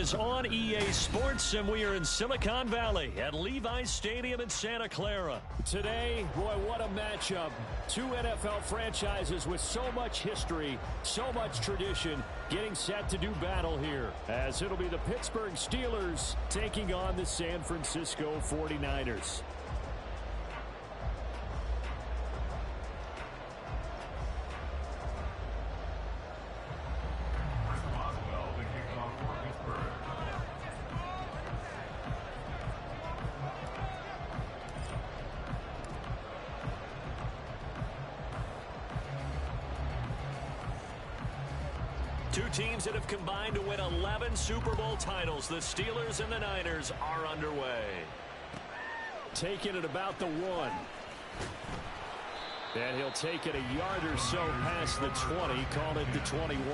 is on EA Sports, and we are in Silicon Valley at Levi's Stadium in Santa Clara. Today, boy, what a matchup. Two NFL franchises with so much history, so much tradition, getting set to do battle here, as it'll be the Pittsburgh Steelers taking on the San Francisco 49ers. Two teams that have combined to win 11 Super Bowl titles. The Steelers and the Niners are underway. Taking it about the 1. And he'll take it a yard or so past the 20, call it the 21.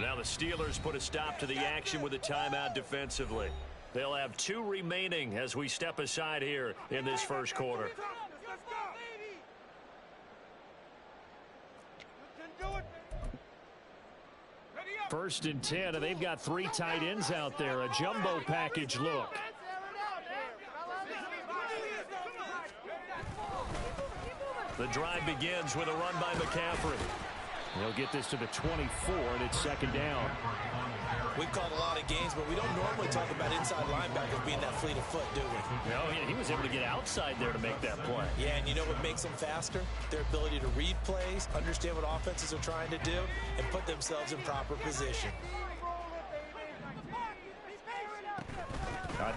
Now the Steelers put a stop to the action with a timeout defensively. They'll have 2 remaining as we step aside here in this first quarter. First and 10, and they've got 3 tight ends out there. A jumbo package look. The drive begins with a run by McCaffrey. They'll get this to the 24, and it's second down. We've called a lot of games, but we don't normally talk about inside linebackers being that fleet of foot, do we? No, yeah, he was able to get outside there to make that play. Yeah, and you know what makes them faster? Their ability to read plays, understand what offenses are trying to do, and put themselves in proper position.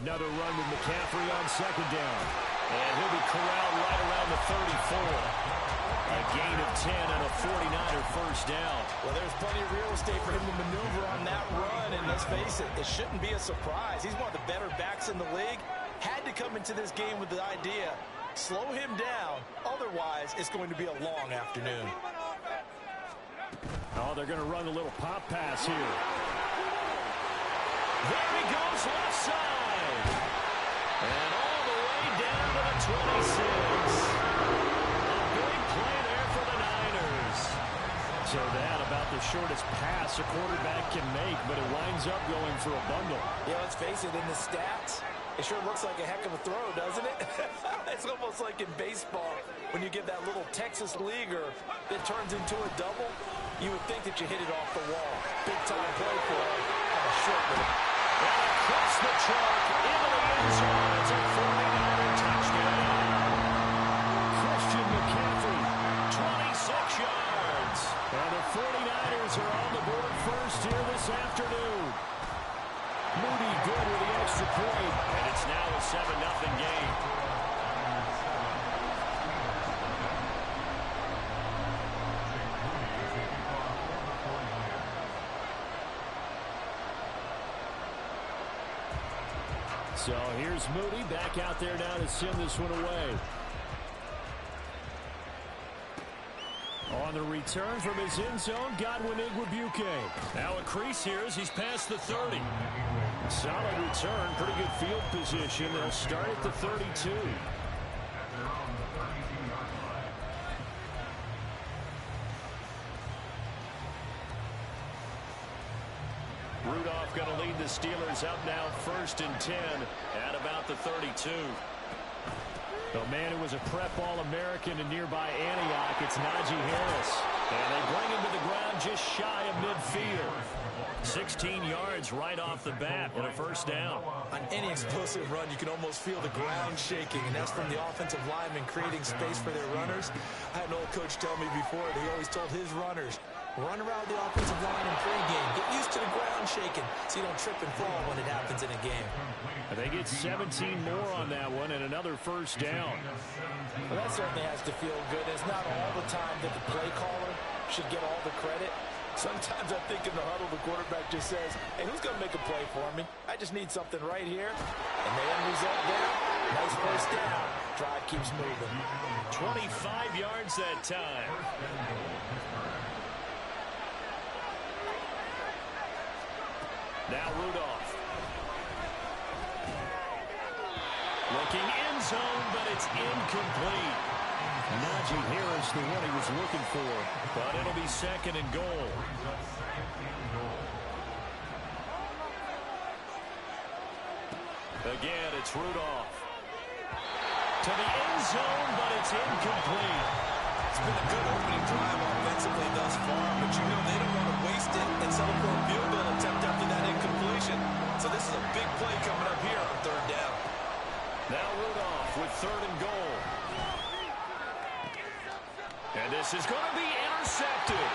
Another run with McCaffrey on second down. And he'll be corralled right around the 34. A gain of 10 and a 49er first down. Well, there's plenty of real estate for him to maneuver on that run, and let's face it, it shouldn't be a surprise. He's one of the better backs in the league. Had to come into this game with the idea, slow him down, otherwise it's going to be a long afternoon. Oh, they're going to run a little pop pass here. There he goes left side. And all the way down to the 26. So that about the shortest pass a quarterback can make, but it winds up going for a bundle. Yeah, let's face it, in the stats, it sure looks like a heck of a throw, doesn't it? It's almost like in baseball, when you get that little Texas leaguer that turns into a double, you would think that you hit it off the wall. Big time play for him on a short one. And across the track, into the end zone, it's a 49er touchdown. Christian McCaffrey, 26 yards. And the 49ers are on the board first here this afternoon. Moody good with the extra point. And it's now a 7-0 game. So here's Moody back out there now to send this one away. On the return from his end zone, Godwin Igwebuike. Now a crease here as he's past the 30. Solid return, pretty good field position. They'll start at the 32. Rudolph going to lead the Steelers up now first and 10 at about the 32. The man who was a prep All-American in nearby Antioch, it's Najee Harris. And they bring him to the ground just shy of midfield. 16 yards right off the bat and a first down. On any explosive run, you can almost feel the ground shaking, and that's from the offensive linemen creating space for their runners. I had an old coach tell me before that he always told his runners, run around the offensive line in pregame. Get used to the ground shaking so you don't trip and fall when it happens in a game. And they get 17 more on that one and another first down. Well, that certainly has to feel good. It's not all the time that the play caller should get all the credit. Sometimes I think in the huddle, the quarterback just says, hey, who's going to make a play for me? I just need something right here. And the end result there, nice first down. Drive keeps moving. 25 yards that time. Now Rudolph. Looking end zone, but it's incomplete. Najee Harris, the one he was looking for. But it'll be second and goal. Again, it's Rudolph. To the end zone, but it's incomplete. It's been a good opening drive offensively thus far, but you know they don't want to waste it and settle for a field goal attempt after that incompletion. So this is a big play coming up here on third down. Now Rudolph with third and goal. And this is going to be intercepted.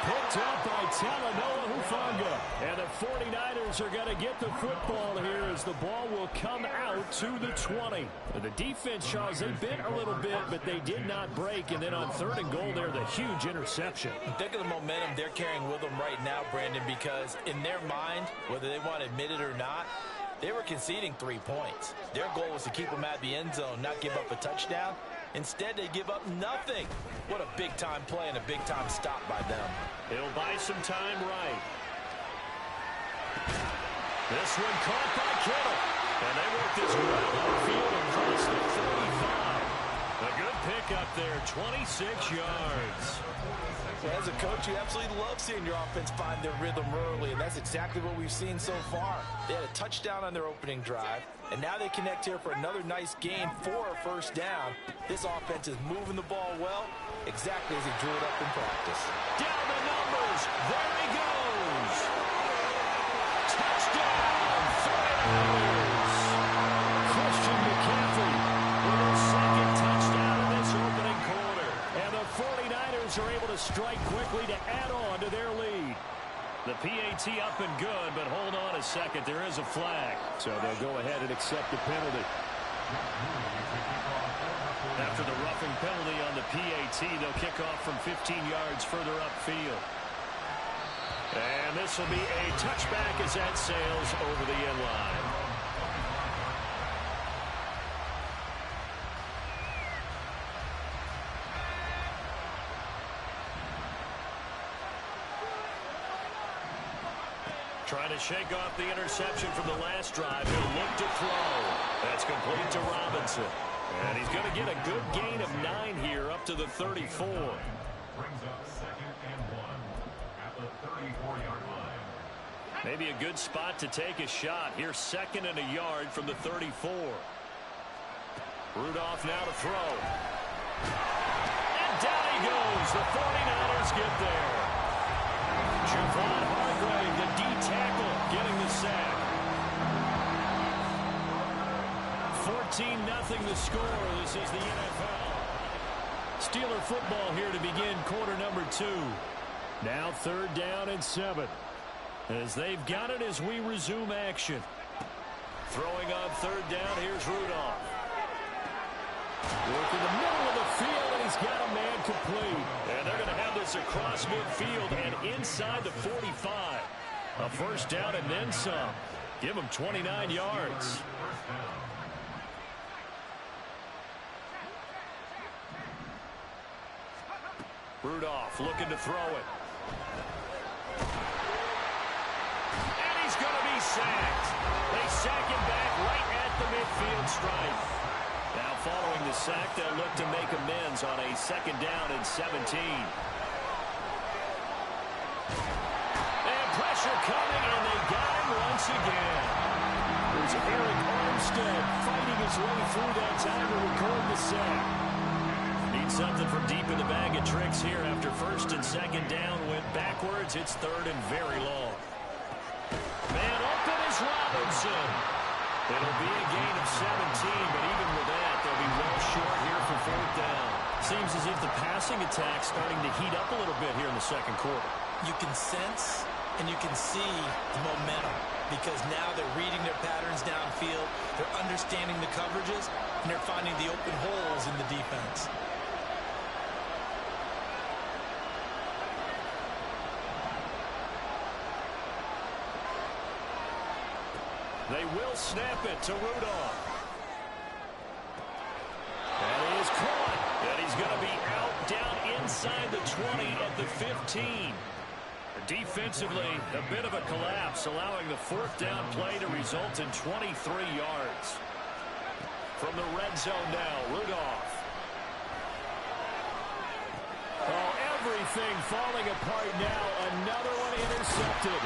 Picked up by Talanoa Hufanga. And the 49ers are going to get the football here as the ball will come out to the 20. The defense, Charles, they bent a little bit, but they did not break. And then on third and goal there, the huge interception. Think of the momentum they're carrying with them right now, Brandon, because in their mind, whether they want to admit it or not, they were conceding 3 points. Their goal was to keep them at the end zone, not give up a touchdown. Instead, they give up nothing. What a big-time play and a big-time stop by them. He'll buy some time right. This one caught by Kittle. And they work this right upfield across the 35. A good pickup there, 26 yards. Well, as a coach, you absolutely love seeing your offense find their rhythm early, and that's exactly what we've seen so far. They had a touchdown on their opening drive, and now they connect here for another nice game for a first down. This offense is moving the ball well, exactly as he drew it up in practice. Down the numbers. There he goes. Touchdown, 49ers. Christian McCaffrey with his second touchdown in this opening quarter. And the 49ers are able to strike quickly to add on to their lead. The PAT up and good, but hold on a second. There is a flag. So they'll go ahead and accept the penalty. After the roughing penalty on the PAT, they'll kick off from 15 yards further upfield. And this will be a touchback as that sails over the end line. Trying to shake off the interception from the last drive. He'll look to throw. That's complete to Robinson. And he's going to get a good gain of 9 here up to the 34. Brings up second and 1 at the 34-yard line. Maybe a good spot to take a shot. Here's second and a yard from the 34. Rudolph now to throw. And down he goes. The 49ers get there. Javon Hargrave, the D tackle, getting the sack. 14-0 the score. This is the NFL. Steeler football here to begin quarter number 2. Now third down and 7. As they've got it as we resume action. Throwing on third down, here's Rudolph. Work in the middle of the field, and he's got a man complete. And they're going to have this across midfield and inside the 45. A first down and then some. Give them 29 yards. Rudolph looking to throw it. And he's going to be sacked. They sack him back right at the midfield stripe. Now following the sack, they'll look to make amends on a second down and 17. And pressure coming, and they got him once again. There's Eric Armstead fighting his way through that time to record the sack. Need something from deep in the bag of tricks here after first and second down. Went backwards. It's third and very long. Man open is Robinson. It'll be a gain of 17, but even with that, they'll be well short here for fourth down. Seems as if the passing attack's starting to heat up a little bit here in the second quarter. You can sense and you can see the momentum because now they're reading their patterns downfield, they're understanding the coverages, and they're finding the open holes in the defense. They will snap it to Rudolph. inside the 20 at the 15. Defensively, a bit of a collapse, allowing the fourth down play to result in 23 yards. From the red zone now, Rudolph. Oh, everything falling apart now. Another one intercepted.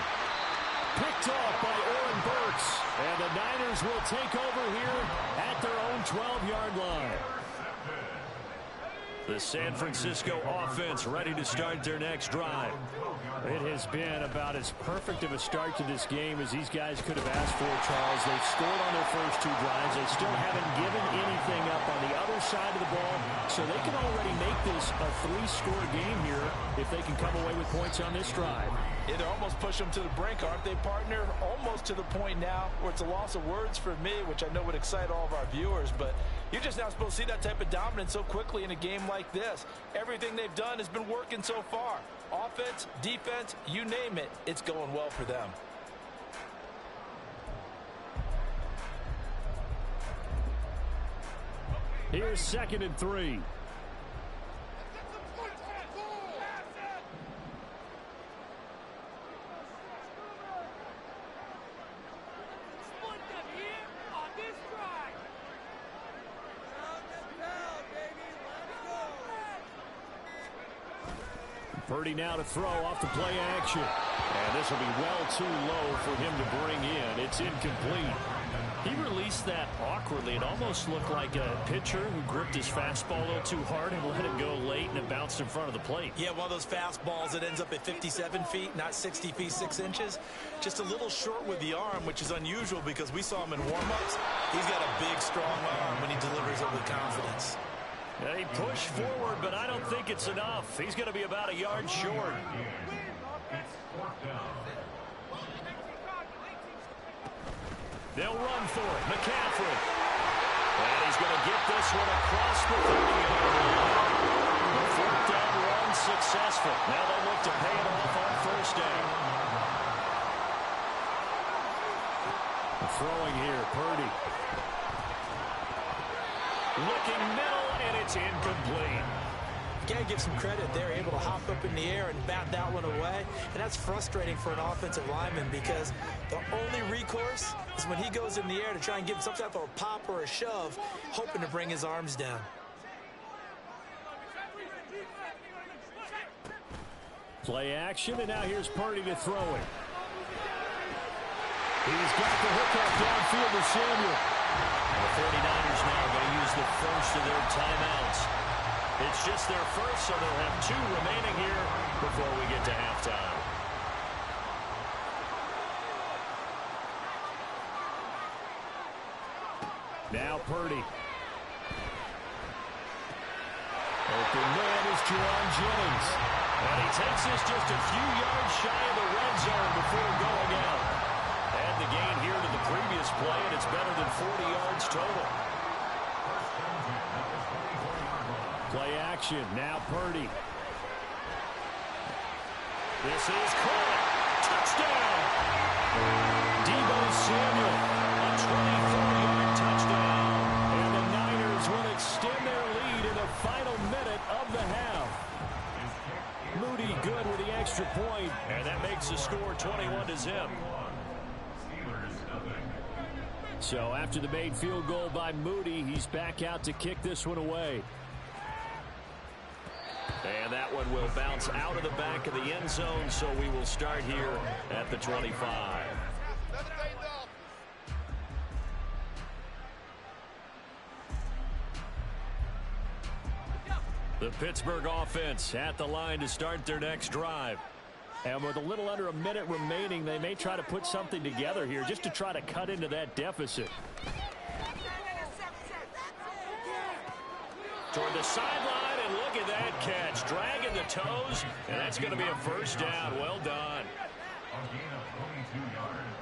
Picked off by Oren Burks. And the Niners will take over here at their own 12-yard line. The San Francisco offense ready to start their next drive. It has been about as perfect of a start to this game as these guys could have asked for, Charles. They've scored on their first two drives. They still haven't given anything up on the other side of the ball, so they can already make this a three-score game here if they can come away with points on this drive. Yeah, they're almost pushing them to the brink, aren't they, partner? Almost to the point now where it's a loss of words for me, which I know would excite all of our viewers, but you're just not supposed to see that type of dominance so quickly in a game like this. Everything they've done has been working so far. Offense, defense, you name it, it's going well for them. Here's 2nd and 3. Purdy now to throw off the play action. And this will be well too low for him to bring in. It's incomplete. He released that awkwardly. It almost looked like a pitcher who gripped his fastball a little too hard and let it go late, and it bounced in front of the plate. Yeah, one of those fastballs that ends up at 57 feet, not 60 feet, 6 inches. Just a little short with the arm, which is unusual because we saw him in warm-ups. He's got a big, strong arm when he delivers it with confidence. Yeah, he pushed forward, but I don't think it's enough. He's going to be about a yard short. They'll run for it. McCaffrey. And he's going to get this one across the 30-yard line. The fourth down run successful. Now they'll look to pay it off on first down. Throwing here, Purdy. Looking middle, and it's incomplete. You gotta give some credit. They're able to hop up in the air and bat that one away. And that's frustrating for an offensive lineman because the only recourse is when he goes in the air to try and give some type of a pop or a shove, hoping to bring his arms down. Play action, and now here's Purdy to throw it. He's got the hookup downfield to Samuel. The 49ers now going to use the first of their timeouts. It's just their first, so they'll have 2 remaining here before we get to halftime. Now Purdy. Open man is Jerron Jennings. And he takes this just a few yards shy of the red zone before going out. Add the gain here to the previous play, and it's better than 40 yards total. Play action. Now Purdy. This is caught. Touchdown. Deebo Samuel. A 24-yard touchdown. And the Niners will extend their lead in the final minute of the half. Moody good with the extra point. And that makes the score 21-0. So after the made field goal by Moody, he's back out to kick this one away. And that one will bounce out of the back of the end zone, so we will start here at the 25. The Pittsburgh offense at the line to start their next drive. And with a little under a minute remaining, they may try to put something together here just to try to cut into that deficit. Toward the sideline, and look at that catch. Dragging the toes, and that's going to be a first down. Well done. A gain of 22 yards.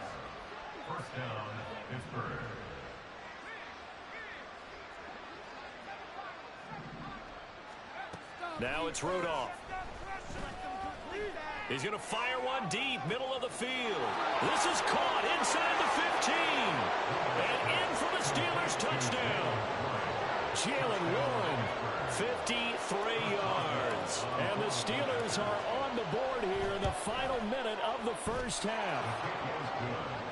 First down, Pittsburgh. Now it's Rudolph. He's going to fire one deep, middle of the field. This is caught inside the 15. And in for the Steelers touchdown. Jalen Warren. 53 yards. And the Steelers are on the board here in the final minute of the first half.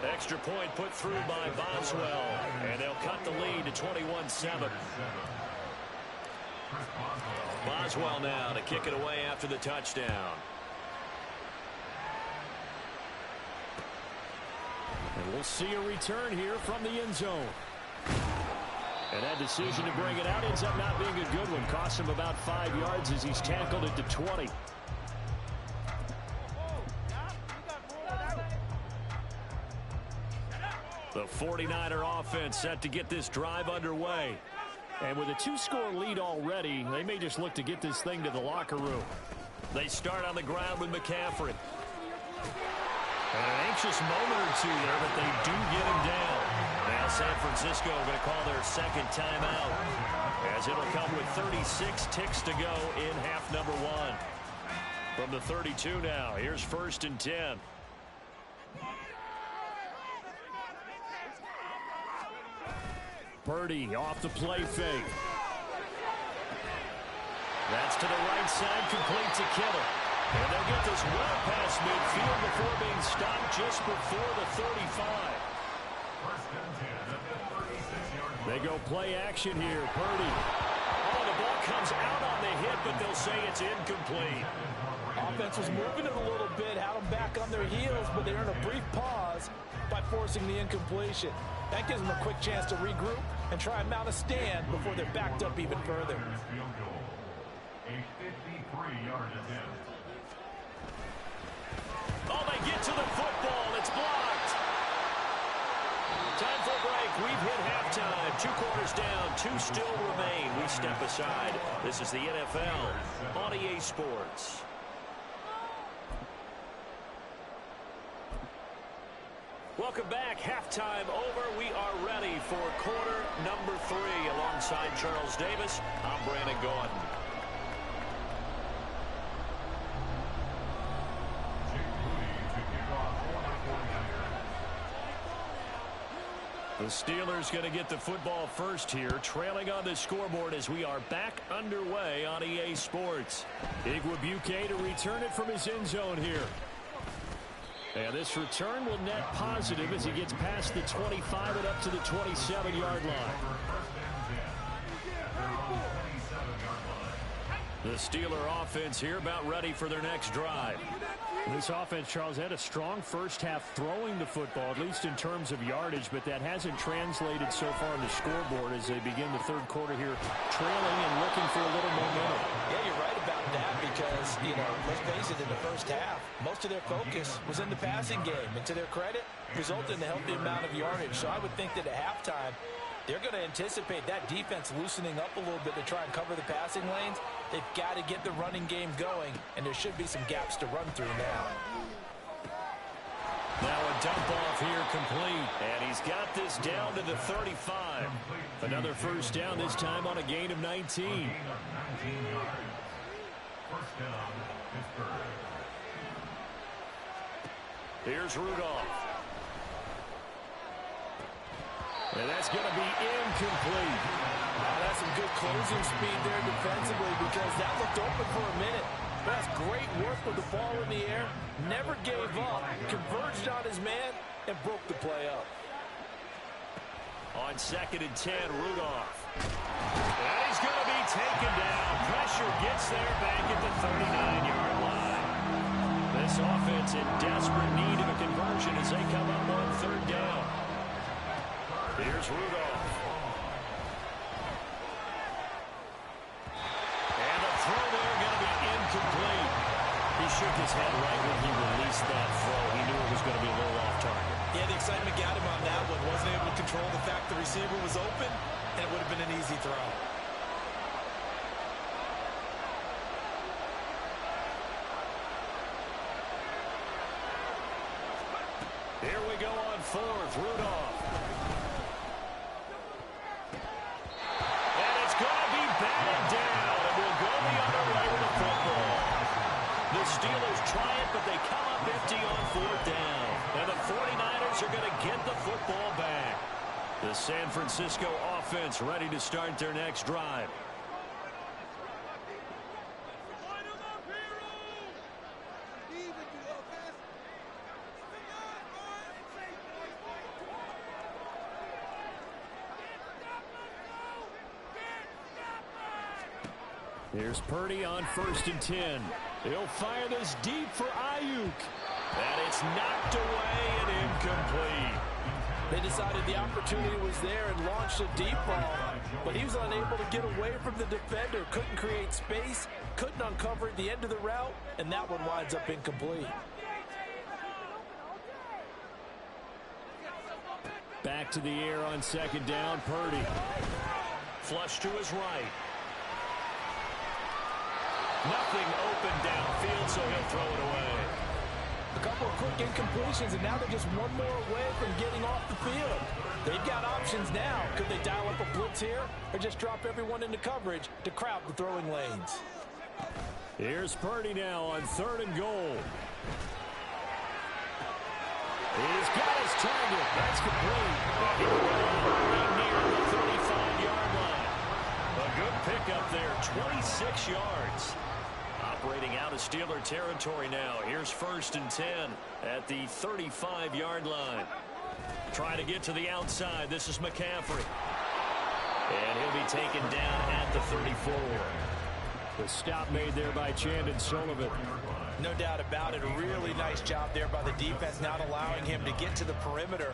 Extra point put through by Boswell. And they'll cut the lead to 21-7. Boswell now to kick it away after the touchdown. And we'll see a return here from the end zone. And that decision to bring it out ends up not being a good one. Costs him about 5 yards as he's tackled it to 20. The 49er offense set to get this drive underway. And with a 2-score lead already, they may just look to get this thing to the locker room. They start on the ground with McCaffrey. And an anxious moment or two there, but they do get him down. Now San Francisco going to call their second timeout, as it'll come with 36 ticks to go in half number 1. From the 32 now, here's 1st and 10. Purdy off the play fake. That's to the right side, complete to Kittle. And they'll get this well past midfield before being stopped just before the 35. They go play action here. Purdy. Oh, the ball comes out on the hit, but they'll say it's incomplete. Offense was moving it a little bit, had them back on their heels, but they earned a brief pause by forcing the incompletion. That gives them a quick chance to regroup and try and mount a stand before they're backed up even further. A 53-yard attempt. Oh, they get to the football. It's blocked. Time for a break. We've hit halftime. 2 quarters down. 2 still remain. We step aside. This is the NFL on EA Sports. Welcome back. Halftime over. We are ready for quarter number 3. Alongside Charles Davis, I'm Brandon Gordon. The Steelers going to get the football first here, trailing on the scoreboard as we are back underway on EA Sports. Igwebuike to return it from his end zone here. And this return will net positive as he gets past the 25 and up to the 27-yard line. The Steeler offense here about ready for their next drive. This offense, Charles, had a strong first half throwing the football, at least in terms of yardage, but that hasn't translated so far on the scoreboard as they begin the third quarter here, trailing and looking for a little momentum. Yeah, you're right about that because, let's face it, in the first half, most of their focus was in the passing game. And to their credit, resulted in a healthy amount of yardage. So I would think that at halftime, they're going to anticipate that defense loosening up a little bit to try and cover the passing lanes. They've got to get the running game going, and there should be some gaps to run through now. Now a dump off here complete, and he's got this down to the 35. Another first down, this time on a gain of 19. First down, Pittsburgh. Here's Rudolph. And that's going to be incomplete. That's some good closing speed there defensively because that looked open for a minute. But that's great work with the ball in the air. Never gave up, converged on his man, and broke the play up. On 2nd and 10, Rudolph. And he's going to be taken down. Pressure gets there back at the 39-yard line. This offense in desperate need of a conversion as they come up on 3rd down. Here's Rudolph. And the throw there going to be incomplete. He shook his head right when he released that throw. He knew it was going to be a little off target. Yeah, the excitement got him on that one. Wasn't able to control the fact the receiver was open, and it would have been an easy throw. Here we go on 4th, Rudolph. And it's going to be batted down, and we'll go the other way with the football. The Steelers try it, but they come up empty on 4th down. And the 49ers are going to get the football back. The San Francisco offense ready to start their next drive. Here's Purdy on 1st and 10. He'll fire this deep for Ayuk. And it's knocked away and incomplete. They decided the opportunity was there and launched a deep ball, but he was unable to get away from the defender, couldn't create space, couldn't uncover at the end of the route, and that one winds up incomplete. Back to the air on 2nd down, Purdy. Flush to his right. Nothing open downfield, so he'll throw it away. A couple of quick incompletions, and now they're just one more away from getting off the field. They've got options now. Could they dial up a blitz here or just drop everyone into coverage to crowd the throwing lanes? Here's Purdy now on 3rd and goal. He's got his target. That's complete. Right near the 35-yard line. A good pickup there, 26 yards. Operating out of Steeler territory now. Here's 1st and 10 at the 35-yard line. Trying to get to the outside. This is McCaffrey. And he'll be taken down at the 34. The stop made there by Chandon Sullivan. No doubt about it. A really nice job there by the defense, not allowing him to get to the perimeter.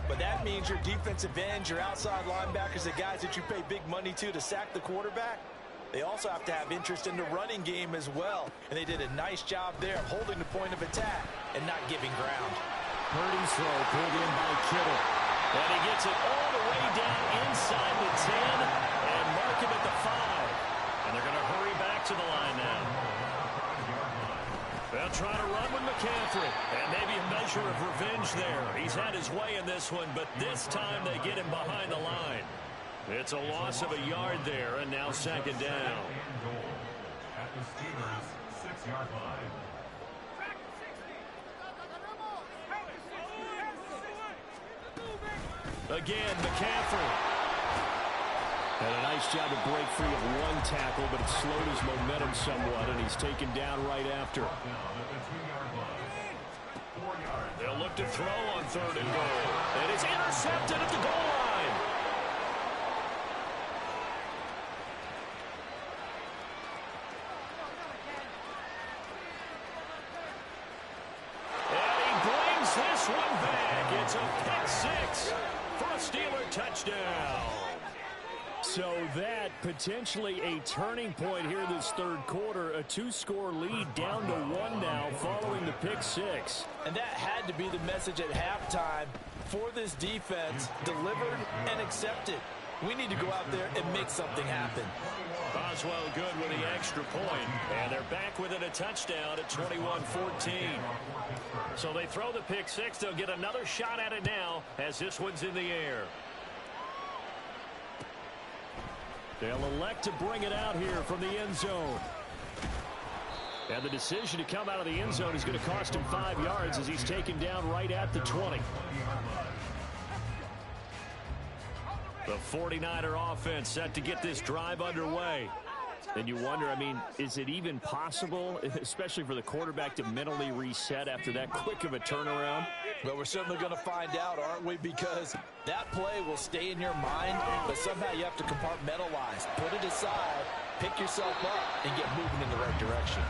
But that means your defensive ends, your outside linebackers, the guys that you pay big money to sack the quarterback, they also have to have interest in the running game as well. And they did a nice job there of holding the point of attack and not giving ground. Purdy's throw pulled in by Kittle. And he gets it all the way down inside the 10 and mark him at the 5. And they're going to hurry back to the line now. They'll try to run with McCaffrey. And maybe a measure of revenge there. He's had his way in this one, but this time they get him behind the line. It's a loss of a yard there, and now 2nd down. At the Steelers' 6-yard line. Again, McCaffrey. And a nice job to break free of one tackle, but it slowed his momentum somewhat, and he's taken down right after. They'll look to throw on 3rd and goal. And it's intercepted at the goal line. And he brings this one back. It's a pick-6 for a Steeler touchdown. So that potentially a turning point here this 3rd quarter. A 2-score lead down to 1 now following the pick-6. And that had to be the message at halftime for this defense. Delivered and accepted. We need to go out there and make something happen. Boswell good with the extra point. And they're back within a touchdown at 21-14. So they throw the pick-6. They'll get another shot at it now as this one's in the air. They'll elect to bring it out here from the end zone. And the decision to come out of the end zone is going to cost him 5 yards as he's taken down right at the 20. The 49er offense set to get this drive underway. And you wonder, I mean, is it even possible, especially for the quarterback, to mentally reset after that quick of a turnaround? Well, we're certainly going to find out, aren't we? Because that play will stay in your mind, but somehow you have to compartmentalize. Put it aside, pick yourself up, and get moving in the right direction.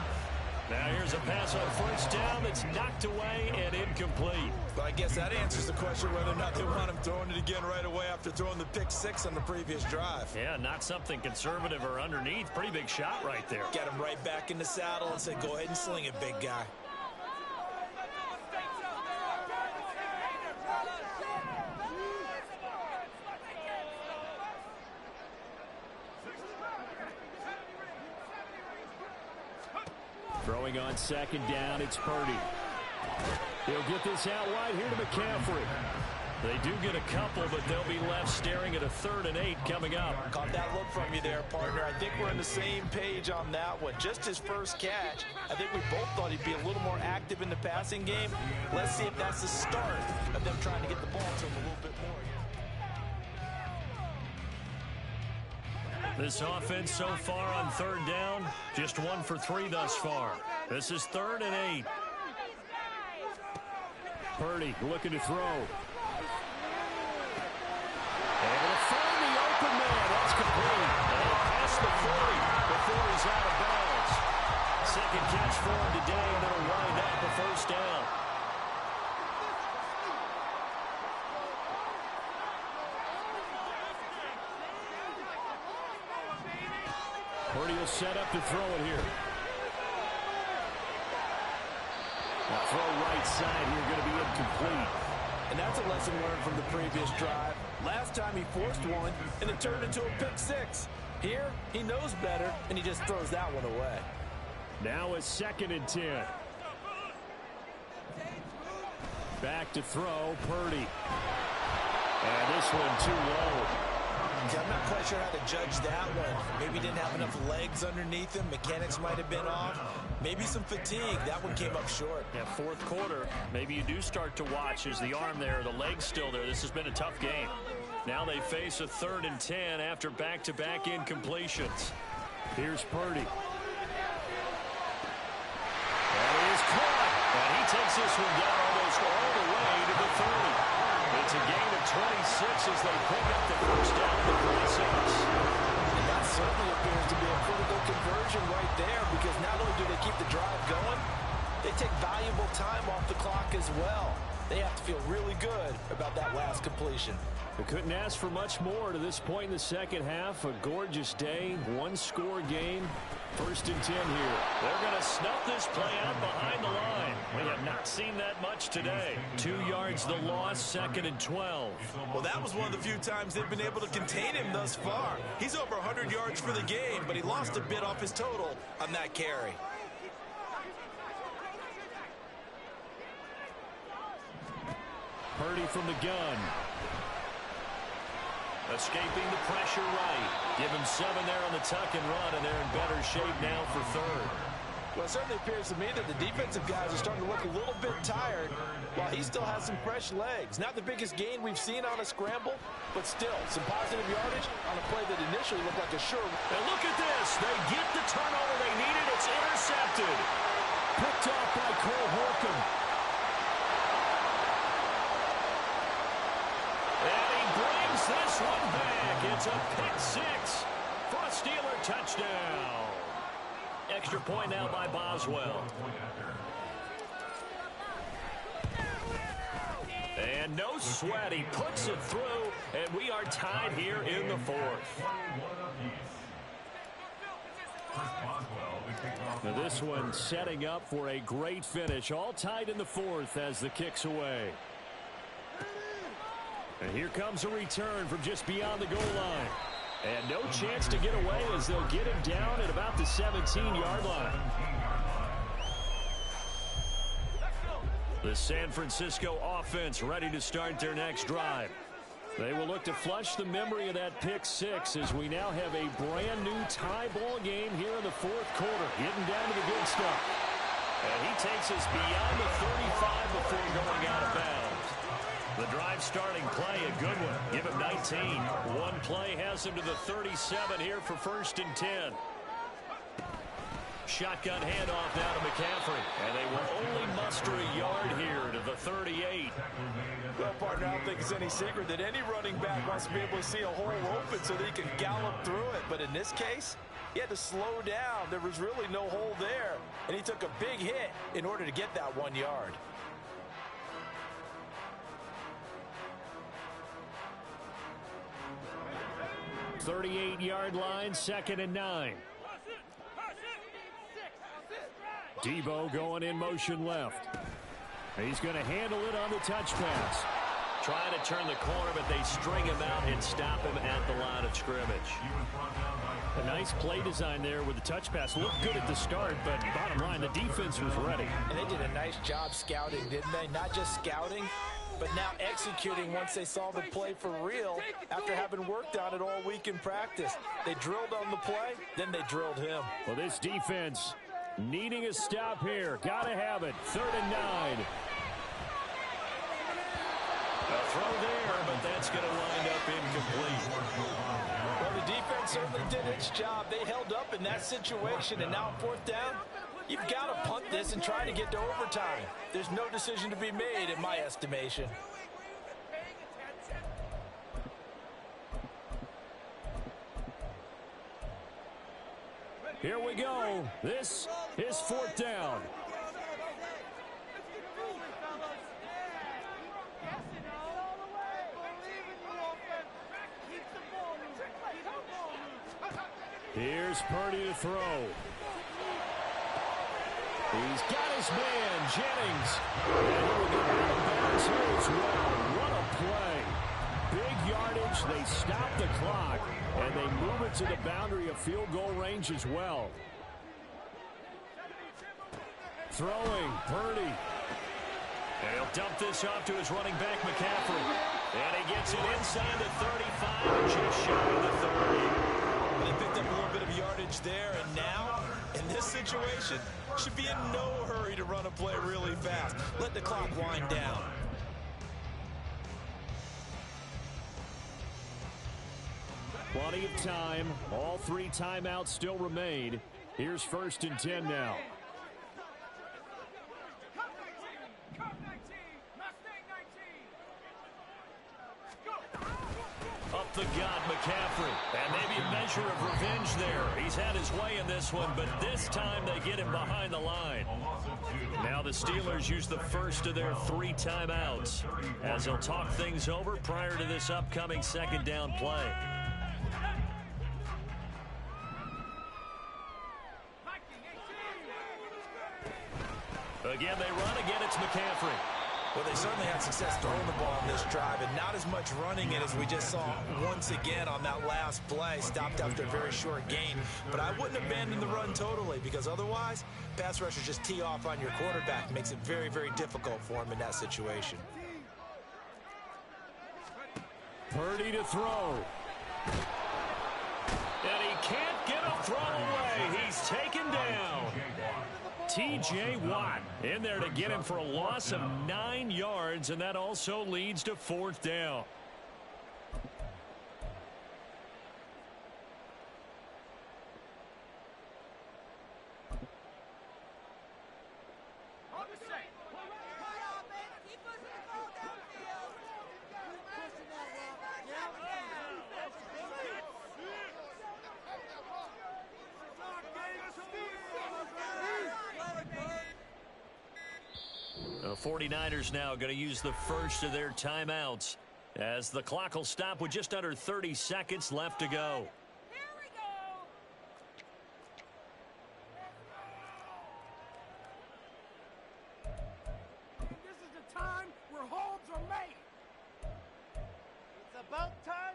Now here's a pass on 1st down that's knocked away and incomplete. But I guess that answers the question whether or not they want him throwing it again right away after throwing the pick-6 on the previous drive. Yeah, not something conservative or underneath. Pretty big shot right there. Get him right back in the saddle and say, go ahead and sling it, big guy. Throwing on 2nd down, it's Purdy. He'll get this out wide here to McCaffrey. They do get a couple, but they'll be left staring at a 3rd and 8 coming up. Caught that look from you there, partner. I think we're on the same page on that one. Just his first catch, I think we both thought he'd be a little more active in the passing game. Let's see if that's the start of them trying to get the ball to him a little bit more. This offense so far on third down, just 1 for 3 thus far. This is 3rd and 8. Purdy looking to throw. Able to find the open man. That's complete. And past the 40 before he's out of bounds. Second catch for him today, and it'll wind up a first down. Purdy will set up to throw it here. That throw right side here going to be incomplete. And that's a lesson learned from the previous drive. Last time he forced one, and it turned into a pick 6. Here, he knows better, and he just throws that one away. Now it's 2nd and 10. Back to throw, Purdy. And this one too low. I'm not quite sure how to judge that one. Maybe he didn't have enough legs underneath him. Mechanics might have been off. Maybe some fatigue. That one came up short. Yeah, 4th quarter, maybe you do start to watch. Is the arm there, the leg's still there? This has been a tough game. Now they face a 3rd and 10 after back-to-back incompletions. Here's Purdy. And he is caught. And he takes this one down almost all the way to the 30. It's a gain of 26 as they pick up the first down in the process. And that certainly appears to be a critical conversion right there, because not only do they keep the drive going, they take valuable time off the clock as well. They have to feel really good about that last completion. They couldn't ask for much more to this point in the second half. A gorgeous day, 1-score game. 1st and 10 here. They're going to snuff this play out behind the line. We have not seen that much today. 2 yards the loss, 2nd and 12. Well, that was one of the few times they've been able to contain him thus far. He's over 100 yards for the game, but he lost a bit off his total on that carry. Purdy from the gun. Escaping the pressure right. Give him 7 there on the tuck and run, and they're in better shape now for 3rd. Well, it certainly appears to me that the defensive guys are starting to look a little bit tired, while he still has some fresh legs. Not the biggest gain we've seen on a scramble, but still some positive yardage on a play that initially looked like a sure. And look at this. They get the turnover they needed. It's intercepted. Picked off by Cole Holcomb. And he brings this one back. It's a pick 6 for a Steeler touchdown. Extra point now by Boswell. And no sweat. He puts it through, and we are tied here in the 4th. Now this one setting up for a great finish. All tied in the 4th as the kick's away. And here comes a return from just beyond the goal line. And no chance to get away as they'll get him down at about the 17-yard line. The San Francisco offense ready to start their next drive. They will look to flush the memory of that pick 6 as we now have a brand new tie ball game here in the 4th quarter. Getting down to the good stuff. And he takes us beyond the 35 before going out of bounds. The drive starting play, a good one. Give him 19. One play has him to the 37 here for 1st and 10. Shotgun handoff now to McCaffrey. And they will only muster a yard here to the 38. Well, partner, I don't think it's any secret that any running back wants to be able to see a hole open so that he can gallop through it. But in this case, he had to slow down. There was really no hole there. And he took a big hit in order to get that 1 yard. .38-yard line, 2nd and 9. Debo going in motion left. He's going to handle it on the touch pass. Trying to turn the corner, but they string him out and stop him at the line of scrimmage. A nice play design there with the touch pass. Looked good at the start, but bottom line, the defense was ready. And they did a nice job scouting, didn't they? Not just scouting, but now executing once they saw the play for real after having worked on it all week in practice. They drilled on the play, then they drilled him. Well, this defense needing a stop here. Got to have it. 3rd and 9. A throw there, but that's going to wind up incomplete. Well, the defense certainly did its job. They held up in that situation, and now 4th down, you've got to punt this and try to get to overtime. There's no decision to be made in my estimation. Here we go. This is 4th down. Here's Purdy to throw. He's got his man, Jennings. And he'll get out of bounds here as well. What a play. Big yardage. They stop the clock, and they move it to the boundary of field goal range as well. Throwing, Purdy. And he'll dump this off to his running back, McCaffrey. And he gets it inside the 35 and just shy of the 30. They picked up a little bit of yardage there, and now, in this situation, should be in no hurry to run a play really fast. Let the clock wind down. Plenty of time. All 3 timeouts still remain. Here's 1st and 10 now. Up the gut, McCaffrey. And maybe a measure of revenge there. He's had his way in this one, but this time they get him behind the line. Now the Steelers use the first of their 3 timeouts as they'll talk things over prior to this upcoming 2nd down play. Again, they run. Again, it's McCaffrey. Well, they certainly had success throwing the ball on this drive, and not as much running it as we just saw once again on that last play. Stopped after a very short gain. But I wouldn't abandon the run totally, because otherwise, pass rushers just tee off on your quarterback. Makes it very, very difficult for him in that situation. Purdy to throw. And he can't get a throw away. He's taken down. T.J. Watt in there to get him for a loss of 9 yards, and that also leads to 4th down. The 49ers now going to use the first of their timeouts as the clock will stop with just under 30 seconds left to go. Here we go. This is the time where holds are made. It's about time.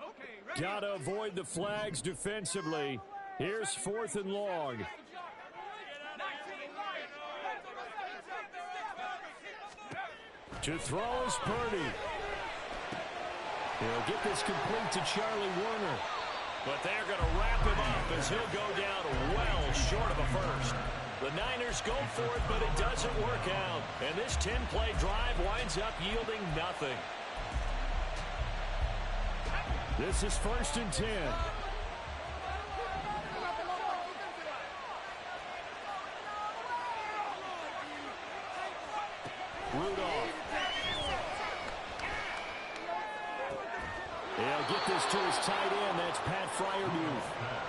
Okay, ready. Gotta avoid the flags defensively. Here's 4th and long. To throw is Purdy. He'll get this complete to Charlie Warner. But they're going to wrap him up as he'll go down well short of a first. The Niners go for it, but it doesn't work out. And this 10-play drive winds up yielding nothing. This is 1st and 10. Rudolph. He'll get this to his tight end. That's Pat Fryermuth.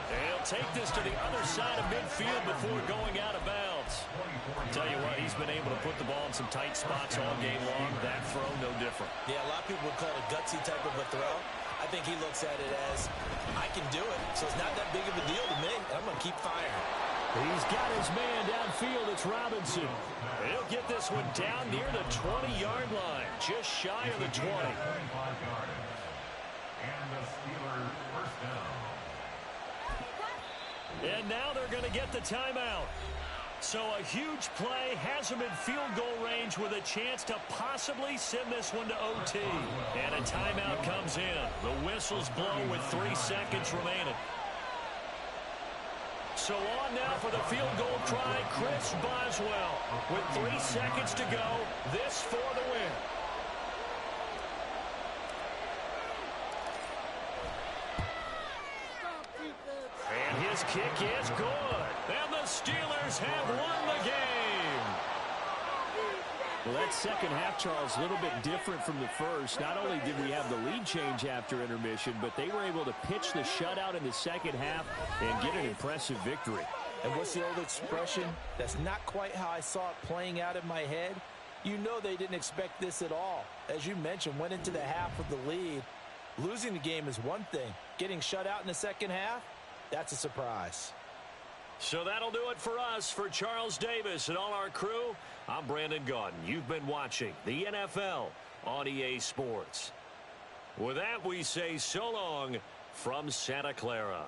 He'll take this to the other side of midfield before going out of bounds. Tell you what, he's been able to put the ball in some tight spots all game long. That throw, no different. Yeah, a lot of people would call it a gutsy type of a throw. I think he looks at it as, I can do it, so it's not that big of a deal to me. I'm going to keep firing. He's got his man downfield. It's Robinson. He'll get this one down near the 20-yard line, just shy of the 20. And the Steelers first down. And now they're going to get the timeout. So a huge play has them in field goal range with a chance to possibly send this one to OT. And a timeout comes in. The whistles blow with 3 seconds remaining. So on now for the field goal try, Chris Boswell. With 3 seconds to go, this for the win. And his kick is good. And the Steelers have won the game. Well, that second half, Charles, a little bit different from the first. Not only did we have the lead change after intermission, but they were able to pitch the shutout in the second half and get an impressive victory. And what's the old expression? That's not quite how I saw it playing out in my head. You know they didn't expect this at all. As you mentioned, went into the half with the lead. Losing the game is one thing. Getting shut out in the second half, that's a surprise. So that'll do it for us. For Charles Davis and all our crew, I'm Brandon Gaudin. You've been watching the NFL on EA Sports. With that, we say so long from Santa Clara.